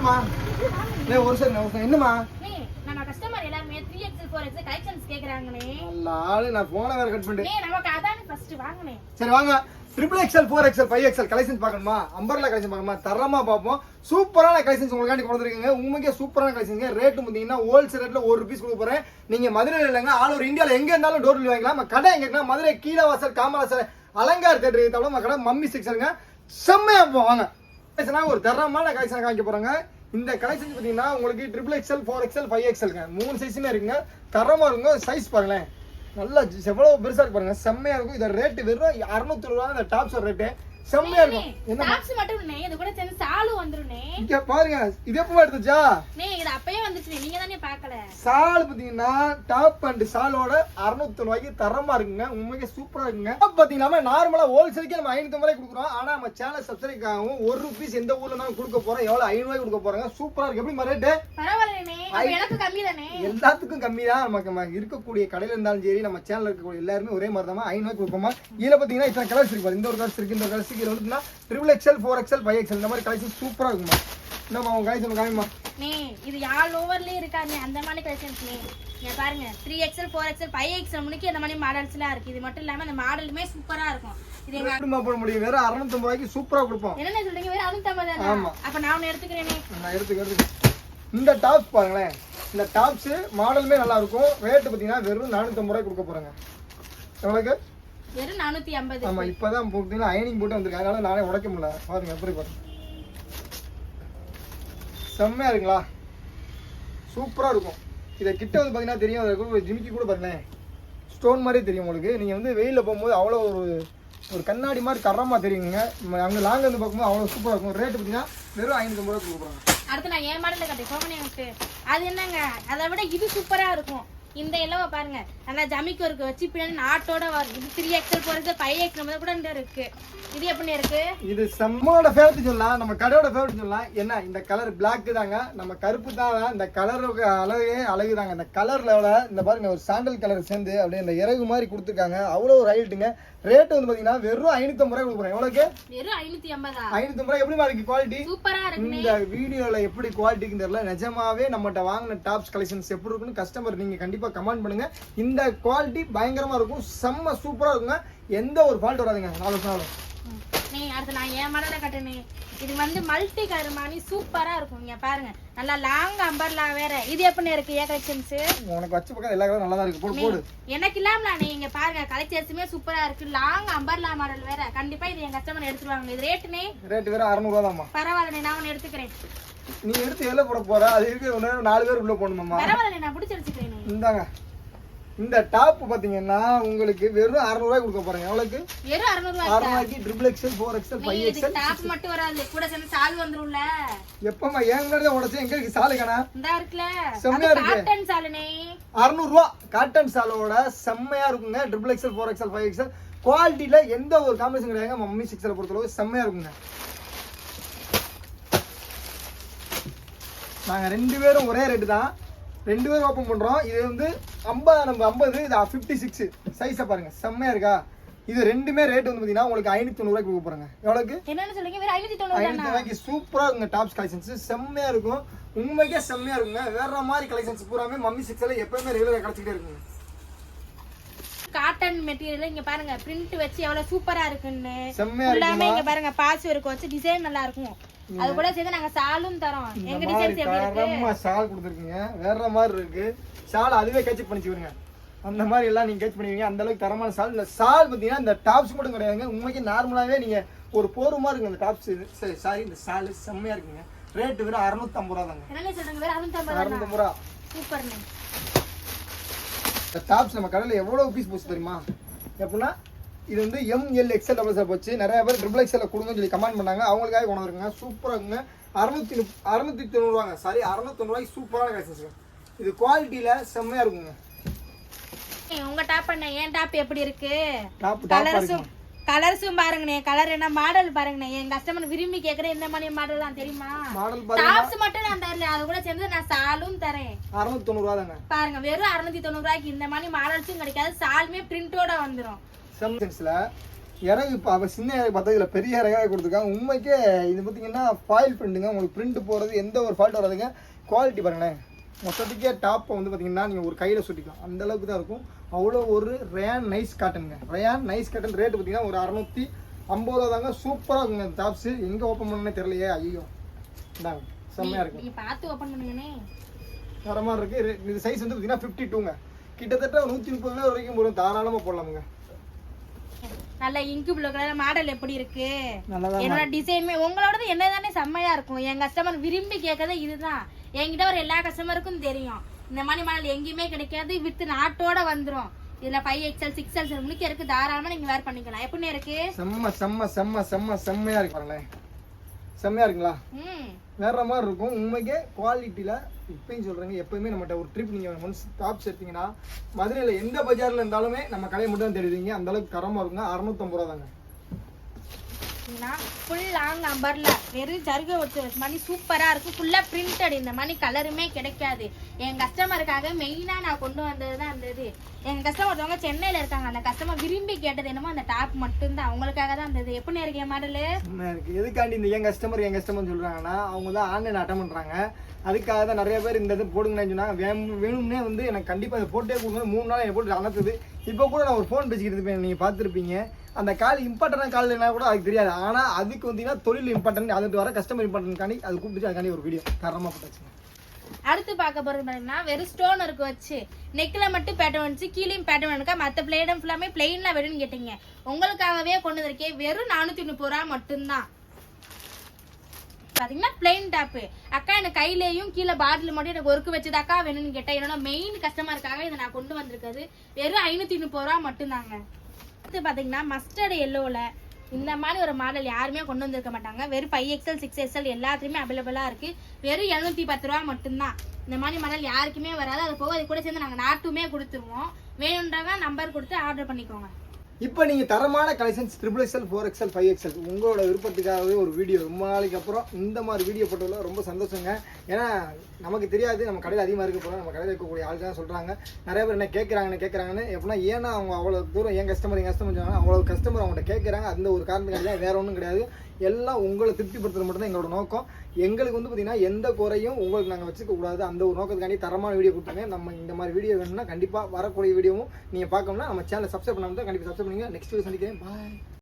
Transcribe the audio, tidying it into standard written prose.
என்னம்மா ஒரு சார் என்னம்மா நம்ம கஸ்டமர் எல்லாரும் 3XL 4XL கலெக்ஷன்ஸ் கேக்குறாங்கனே. ஆளு நான் போன வேற கட் பண்ணிட்டேன். நமக்கு அதானே ஃபர்ஸ்ட் வாங்குனே. சரி வாங்க. XXL 4XL 5XL கலெக்ஷன்ஸ் பார்க்கணுமா? அம்பர்லா கலெக்ஷன் பார்க்கணுமா? தரமா பார்ப்போம். சூப்பரான கலெக்ஷன்ஸ் உங்களுக்காண்டி கொண்டு வந்திருக்கீங்க. உண்மைக்கே சூப்பரான கலெக்ஷன்ஸ். ரேட் பாத்தீங்கன்னா ஹோல்சேல் ரேட்ல 1 ரூபீஸ் கொடுக்க போறேன். நீங்க மதுரையில இல்லங்க, ஆல் ஓவர் இந்தியால எங்க இருந்தாலும் டோர் டெலிவரி வாங்கலாம். நம்ம கடை எங்க இருக்குன்னா மதுரை கீழவாசல் காமராசர் அலங்கார் தேட்டர் தவிர நம்ம கடை மம்மி செக்ஷனுங்க. செம்மையா வாங்க. ஒரு தரமான கலெக்ஷன் காமிக்க போறாங்க. இந்த கலெக்ஷன் பாத்தீங்கன்னா உங்களுக்கு XXL 4XL 5XLங்க 3 சைஸுமே இருக்குங்க. தரமா இருக்குங்க. சைஸ் பாருங்களேன், நல்லா எவ்வளவு பெருசா இருக்கு பாருங்க. செம்மையா இருக்கும். இதோட ரேட் வெறும் 600 ரூபாய். இந்த டாப்ஸ் ரேட்டு செம்மையா இருக்கும். என்ன டாப்ஸ் மட்டும் இல்ல, இது கூட சேர்ந்து சாலு வந்துருனே. இங்க பாருங்க, இது எப்போ எடுத்துச்சா? இது அப்பவே வந்துச்சு, நீங்க தானே பார்க்கல. சால் பாத்தீங்கன்னா டாப் அண்ட் சாலோட 600 ரூபாய்க்கு தரமா இருக்குங்க. உண்மைக்கு சூப்பரா இருக்குங்க. பாத்தீங்கன்னா நார்மலா ஹோல்சேலுக்கு நம்ம 500 ரூபாய் கொடுக்குறோம். ஆனா நம்ம சேனல் சப்ஸ்கிரைப் ஆகும் 1 ரூபீஸ் எந்த ஊர்ல இருந்தாலும் கொடுக்க போறோம். எவ்வளவு 500 ரூபாய் கொடுக்க போறாங்க. சூப்பரா இருக்கு. எப்படி ரேட்? பரவாயில்லைனே, எனக்கு கம்மி தானே. எல்லாத்துக்கும் கம்மி தான். நமக்கு இருக்கக்கூடிய கடையில இருந்தாலும் சரி, நம்ம சேனல்ல இருக்கக்கூடிய எல்லாருமே ஒரே மாதிரி தான் 500 ரூபாய் கொடுப்போமா. இதுல பாத்தீங்கன்னா இத்தனை கலர்ஸ் இருக்கு. இந்த ஒரு கலர்ஸ் இருக்கு, இந்த ஒரு கலர்ஸ் இருக்கு. வந்துன்னா XXL 4XL 5XL இந்த மாதிரி கலெக்ஷன் சூப்பரா இருக்குமா. என்னமா உங்க கலெக்ஷன் காமிமா. இது ஆல் ஓவர்லயே இருக்காங்க அந்த மாதிரி கலெக்ஷன்ஸ். நீங்க பாருங்க 3XL 4XL 5XL முன்னுக்கு இந்த மாதிரி மாடல்ஸ்லாம் இருக்கு. இது மட்டும் இல்லாம இந்த மாடலுமே சூப்பரா இருக்கும். இது எங்க குடும்ப போட முடியும். வேற 650 ரூபாய்க்கு சூப்பரா கொடுப்போம். என்ன சொல்றீங்க? வேற 650 தானா? ஆமா. அப்ப நான் ஒன்னு எடுத்துக்கிறேனே. நான் எடுத்துக்கிறேன். இந்த டாப்ஸ் பாருங்களேன். இந்த டாப்ஸ் மாடலுமே நல்லா இருக்கும். ரேட் பாத்தீங்கன்னா வெறும் 450 ரூபாய் கொடுக்க போறாங்க. எவ்வளவுக்கு? வெறும் 450. ஆமா, இப்பதான் போட்டீங்கன்னா அயனிங் போட்டு வந்திருக்கு. அதனால நானே உடைக்க முடியல. பாருங்க எப்படி பாருங்க. செம்மையா இருக்குங்களா? சூப்பரா இருக்கும். இதை கிட்ட வந்து பாத்தீங்கன்னா தெரியும். ஒரு ஜிமிக்கி கூட பாருங்களேன், ஸ்டோன் மாதிரியே தெரியும் உங்களுக்கு. நீங்க வந்து வெயில போகும்போது அவ்வளோ ஒரு கண்ணாடி மாதிரி தரமா தெரியுங்க. அங்க லாங்க வந்து பார்க்கும்போது அவ்வளோ சூப்பரா இருக்கும். ரேட் பாத்தீங்கன்னா வெறும் 550 ரூபாய் கொடுக்குறாங்க. அடுத்து நான் ஏன் மாடல கட்டேன். அது என்னங்க, அதை விட இது சூப்பரா இருக்கும். இந்த எல்லோவை பாருங்க, நல்லா ஜமிக்கு இருக்கு வச்சு பின்னாடி நாட்டோட வரும். இது 3XL 4XL 5XL கூட இருக்கு. இது எப்படி இருக்கு? இது நம்மளோட ஃபேவரட் சொல்லலாம், நம்ம கடையோட ஃபேவரட் சொல்லலாம். என்ன இந்த கலர் பிளாக் தாங்க, நம்ம கருப்பு தான். இந்த கலருக்கு அழகு தாங்க. இந்த கலர்ல இந்த பாருங்க ஒரு சாண்டல் கலர் சேர்ந்து அப்படியே இந்த இறகு மாதிரி கொடுத்துருக்காங்க. அவ்வளோ ஒரு ஹைட்டுங்க. ரேட் வந்து பாத்தீங்கன்னா வெறும் 550 ரூபாய் கொடுக்குறேன். எவ்வளவுக்கு? வெறும் 550. 550 ரூபாய். எப்படிமா இருக்கு குவாலிட்டி? சூப்பரா இருக்கு. இந்த வீடியோல எப்படி குவாலிட்டிக்கு தெரியல. நிஜமாவே நம்மகிட்ட வாங்கின டாப்ஸ் கலெக்ஷன்ஸ் எப்படி இருக்குன்னு கஸ்டமர் நீங்க கண்டிப்பா கமெண்ட் பண்ணுங்க. இந்த குவாலிட்டி பயங்கரமா இருக்கும். செம்ம சூப்பரா இருக்குங்க. எந்த ஒரு ஃபால்ட் வராதுங்க. 4 வருஷம் அடுத்து நான் ஏன் மாடல கட்டணே. இது வந்து மல்டி கலர் மாதிரி சூப்பரா இருக்கும். இங்க பாருங்க, நல்லா லாங் அம்பர்லா வேற. இது எப்படி இருக்கு ஏ கலெக்ஷன்ஸ்? உனக்கு வச்ச பக்கம் எல்லா கலரும் நல்லா தான் இருக்கு. போடு. எனக்கு இல்லாமல நீங்க பாருங்க கலெக்ஷன்ஸுமே சூப்பரா இருக்கு. லாங் அம்பர்லா மாடல் வேற. கண்டிப்பா இது என் கஸ்டமர் எடுத்துருவாங்க. இது ரேட்னே? ரேட் வேற 600 ரூபாய் தான்மா. பரவாயில்லை, நான் ஒன்னு எடுத்துக்கிறேன். நீ எடுத்து எல்லாம் போட போற? அது இருக்கு 4 பேர் உள்ள போடணுமாமா. பரவாயில்லை, நான் பிடிச்சு எடுத்துக்கிறேன். இந்தாங்க. இந்த டாப் பாத்தீங்கன்னா உங்களுக்கு வெறும் 600 ரூபாய் கொடுக்க போறேன். எவ்வளவுக்கு? வெறும் 600 ரூபாய்க்கு XXL 4XL 5XL டாப் மட்டும் வராது, கூட சேர்ந்து சால் வந்துரும்ல. எப்பமா ஏன் முன்னாடி உடைச்சு எங்க இருக்கு சால் காணா? இந்தா இருக்குல. செம்மையா இருக்கு. காட்டன் சாலுனே 600 ரூபாய். காட்டன் சாலோட செம்மையா இருக்குங்க. XXL 4XL 5XL குவாலிட்டில எந்த ஒரு காம்பினேஷன் கிடையாதுங்க. மம்மி செக்ஷனை பொறுத்தளவு செம்மையா இருக்குங்க. நாங்க 2 பேரும் ஒரே ரேட்டு தான். 2 பேரும் ஓப்பன் பண்றோம். இது வந்து 50 இது 56 சைஸை பாருங்க. செம்மையா இருக்கா? இது ரெண்டுமே ரேட் வந்து பாத்தீங்கன்னா உங்களுக்கு 590 ரூபாய்க்கு கொடுக்க போறாங்க. எவ்வளவுக்கு? என்னன்னு சொல்றீங்க? வேற 590 ரூபாய்க்கு சூப்பரா இருக்குங்க. டாப்ஸ் கலெக்ஷன்ஸ் செம்மையா இருக்கும். உண்மைக்கே செம்மையா இருக்குங்க. வேற மாதிரி கலெக்ஷன்ஸ் பூராமே மம்மி செக்ஷன்ல எப்பவுமே ரெகுலரா கிடைச்சிட்டே இருக்குங்க. காட்டன் மெட்டீரியல் இங்க பாருங்க, பிரிண்ட் வச்சு எவ்வளவு சூப்பரா இருக்குன்னு. செம்மையா இருக்கு. இங்க பாருங்க பாசி வர்க் வச்சு டிசைன் நல்லா இருக்கும். அது கூட சேர்ந்து நாங்க சாலும் தரோம். எங்க டிசைன்ஸ் எப்படி இருக்கு? தரமா ஷால் கொடுத்திருக்கீங்க. வேற மாதிரி இருக்கு. ஷால் அதுவே கேட்ச் பண்ணி விடுங்க. அந்த மாதிரி எல்லாம் நீங்க கேட்ச் பண்ணுவீங்க. அந்த அளவுக்கு தரமான ஷால். இந்த ஷால் பாத்தீங்கன்னா இந்த டாப்ஸ் மட்டும் கிடையாதுங்க. உண்மைக்கு நார்மலாவே நீங்க ஒரு போர்வமா இருக்கு இந்த டாப்ஸ். சாரி இந்த ஷால் செம்மையா இருக்குங்க. ரேட் வெறும் 650 ரூபாய் தாங்க. என்ன சொல்றீங்க? வேற 650 ரூபாய். சூப்பர்ங்க. இந்த டாப்ஸ் நம்ம கடையில எவ்வளவு பீஸ் போச்சு தெரியுமா? எப்படின்னா இது வந்து ML XL டபுள் போச்சு. நிறைய பேர் XXL கொடுங்கன்னு சொல்லி கமெண்ட் பண்ணாங்க. அவங்களுக்காக கொண்டு வந்துருங்க. சூப்பரா இருக்குங்க. 690 ரூபாங்க. சாரி 690 ரூபாய்க்கு சூப்பரான கலெக்ஷன்ஸ். இது குவாலிட்டியில செம்மையா இருக்குங்க. உங்க டாப் என்ன? ஏன் டாப் எப்படி இருக்கு? கலர்ஸும் பாருங்கண்ணே. கலர் என்ன மாடல் பாருங்கண்ணே. என் கஸ்டமர் விரும்பி கேக்குற என்ன மாதிரி மாடல் தான் தெரியுமா? மாடல் பாருங்க. டாப்ஸ் மட்டும் நான் தரல, அது கூட சேர்ந்து நான் சாலும் தரேன். 690 ரூபாய் தாங்க. பாருங்க வெறும் 690 ரூபாய்க்கு இந்த மாதிரி மாடல்ஸும் கிடைக்காது. சாலுமே பிரிண்டோட வந்துரும். செம்சன்ஸ்ல இறகு இப்போ அவள் சின்ன இறகு பார்த்தா இதில் பெரிய இறகாக கொடுத்துருக்காங்க. உண்மைக்கே இது பார்த்தீங்கன்னா ஃபாயில் பிரிண்ட்டுங்க, உங்களுக்கு பிரிண்ட் போகிறது எந்த ஒரு ஃபால்ட் வராதுங்க. குவாலிட்டி பாருங்களேன், மொத்தத்துக்கே டாப்பை வந்து பார்த்தீங்கன்னா நீங்கள் ஒரு கையில் சுட்டிக்கலாம், அந்த அளவுக்கு தான் இருக்கும். அவ்வளோ ஒரு ரேன் நைஸ் காட்டனுங்க. ரேன் நைஸ் காட்டன் ரேட்டு பார்த்தீங்கன்னா ஒரு 650 தாங்க. சூப்பராக இருக்குங்க இந்த டாப்ஸு. எங்கே ஓப்பன் பண்ணனே தெரியலையே, ஐயோ இந்தாங்க செம்மையாக இருக்கும். நீங்க பார்த்து ஓபன் பண்ணுங்கண்ணே. தரமாக இருக்குது. இது சைஸ் வந்து பார்த்தீங்கன்னா 52ங்க. கிட்டத்தட்ட 130 வரைக்கும் போடும், தாராளமாக போடலாமுங்க. நல்ல இங்கு ப்ளூ கலர் மாடல் எப்படி இருக்கு? நல்லதா என்னோட டிசைனுமே உங்களோடது என்னதானே செம்மையா இருக்கும். என் கஸ்டமர் விரும்பி கேட்கறது இதுதான். என்கிட்ட ஒரு எல்லா கஸ்டமருக்கும் தெரியும் இந்த மாதிரி மாடல் எங்கேயுமே கிடைக்காது, வித் நாட்டோட வந்துரும். இதுல 5XL 6XL முன்னுக்கு இருக்கு, தாராளமா நீங்க வேர் பண்ணிக்கலாம். எப்படி இருக்கு? செம்ம செம்ம செம்ம செம்ம செம்மையா இருக்கு பாருங்களேன். செம்மையா இருக்குங்களா? வேற மாதிரி இருக்கும். உண்மைக்கே குவாலிட்டியில இப்பயும் சொல்றேங்க, எப்பயுமே நம்மகிட்ட ஒரு ட்ரிப் நீங்க ஒன்ஸ் டாப்ஸ் எடுத்தீங்கன்னா மதுரையில எந்த பஜார்ல இருந்தாலுமே நம்ம கடையை மட்டும் தான் தெரியுங்க. அந்த அளவுக்கு தரமா இருக்குங்க. 650 ரூபா தாங்க. ஃபுல் லாங் நம்பர்ல வெறும் ஜருகை வச்சு மணி சூப்பரா இருக்கு. ஃபுல்லா பிரிண்டட். இந்த மாதிரி கலருமே கிடைக்காது. என் கஸ்டமருக்காக மெயினா நான் கொண்டு வந்ததுதான் அந்த இது. எங்க கஸ்டமர் ஒருத்தவங்க சென்னையில இருக்காங்க, அந்த கஸ்டமர் விரும்பி கேட்டது என்னமோ அந்த டாப் மட்டும்தான். அவங்களுக்காக தான் அந்த இது. எப்படி இருக்கு மாடலு? எதுக்காண்டி இந்த என் கஸ்டமர் சொல்றாங்கன்னா, அவங்க தான் ஆன்லைன் அட்டன் பண்றாங்க. அதுக்காக தான் நிறைய பேர் இந்த இது போடுங்கன்னு சொன்னாங்க. வேணும்னே வந்து எனக்கு கண்டிப்பா இதை போட்டே கொடுங்க. 3 நாள் எனக்கு போட்டு அனுப்புது. இப்போ கூட நான் ஒரு ஃபோன் பேசிக்கிட்டு இருப்பேன், நீங்க பார்த்துருப்பீங்க. அந்த கால் இம்பார்ட்டன்டான கால் என்ன கூட அதுக்கு தெரியாது. ஆனால் அதுக்கு வந்தீங்கன்னா தொழில் இம்பார்ட்டன்ட், அதுக்கு வர கஸ்டமர் இம்பார்ட்டன்ட் அதை கூப்பிட்டு அதுக்காண்டி ஒரு வீடியோ தரமாக போட்டாச்சுங்க. அடுத்து பார்க்க போறது பார்த்தீங்கன்னா வெறும் ஸ்டோன் இருக்கு வச்சு நெக்ல மட்டும் பேட்டர்ன் வந்துச்சு, கீழேயும் பேட்டர்ன் இருக்கா. மற்ற பிளேடம் ஃபுல்லாமே பிளெயின்ல வேணும்னு கேட்டீங்க. உங்களுக்காகவே கொண்டு வந்திருக்கேன். வெறும் 430 ரூபா மட்டும்தான். பாத்தீங்கன்னா பிளெயின் டாப்பு. அக்கா எனக்கு கையிலேயும் கீழே பாட்டில் மட்டும் எனக்கு ஒர்க்கு வச்சதாக்கா வேணும்னு கேட்டேன். என்னோட மெயின் கஸ்டமருக்காக இதை நான் கொண்டு வந்திருக்கிறது. வெறும் 530 ரூபா மட்டும்தாங்க. பாத்தீங்கன்னா மஸ்டர்ட் எல்லோல இந்த மாதிரி ஒரு மாடல் யாருமே கொண்டு வந்திருக்க மாட்டாங்க. வெறும் 5XL 6XL எல்லாத்துலயுமே அவைலபிளா இருக்கு. வெறும் 710 ரூபா மட்டும்தான். இந்த மாதிரி மாடல் யாருக்குமே வராது. அது போக அது கூட சேர்ந்து நாங்க நாட்டுமே கொடுத்துருவோம். வேணுன்றவங்க நம்பர் கொடுத்து ஆர்டர் பண்ணிக்கோங்க. இப்போ நீங்கள் தரமான கலெக்ஷன்ஸ் XXL 4XL 5XL உங்களோட விருப்பத்துக்காகவே ஒரு வீடியோ ரொம்ப நாளைக்கு அப்புறம் இந்த மாதிரி வீடியோ போட்டதில் ரொம்ப சந்தோஷங்க. ஏன்னா நமக்கு தெரியாது, நம்ம கடையில் அதிகமாக இருக்க போகிறோம். நம்ம கடையில் இருக்கக்கூடிய ஆள் தான் சொல்கிறாங்க. நிறைய பேர் என்ன கேட்குறாங்கன்னு எப்படின்னா, ஏன்னா அவங்க அவ்வளோ தூரம் என் கஸ்டமர் சொன்னாங்க, அவ்வளோ கஸ்டமர் அவங்கள்ட்ட கேட்குறாங்க. அந்த ஒரு காரணத்துக்காக தான், வேற ஒன்றும் கிடையாது. எல்லாம் உங்களை திருப்திப்படுத்துறது மட்டும் தான் எங்களோட நோக்கம். எங்களுக்கு வந்து பார்த்தீங்கன்னா எந்த குறையும் உங்களுக்கு நாங்கள் வச்சுக்க கூடாது. அந்த ஒரு நோக்கத்துக்காண்டி தரமான வீடியோ கொடுத்துருங்க. நம்ம இந்த மாதிரி வீடியோ வேணும்னா கண்டிப்பாக வரக்கூடிய வீடியோவும் நீங்கள் பார்க்கணும்னா நம்ம சேனலை சப்ஸ்கிரைப் பண்ணாமல் தான் கண்டிப்பாக சப்ஸ்கிரைப் பண்ணுங்க. நெக்ஸ்ட் வீடியோ சந்திக்கிறேன். பாய்.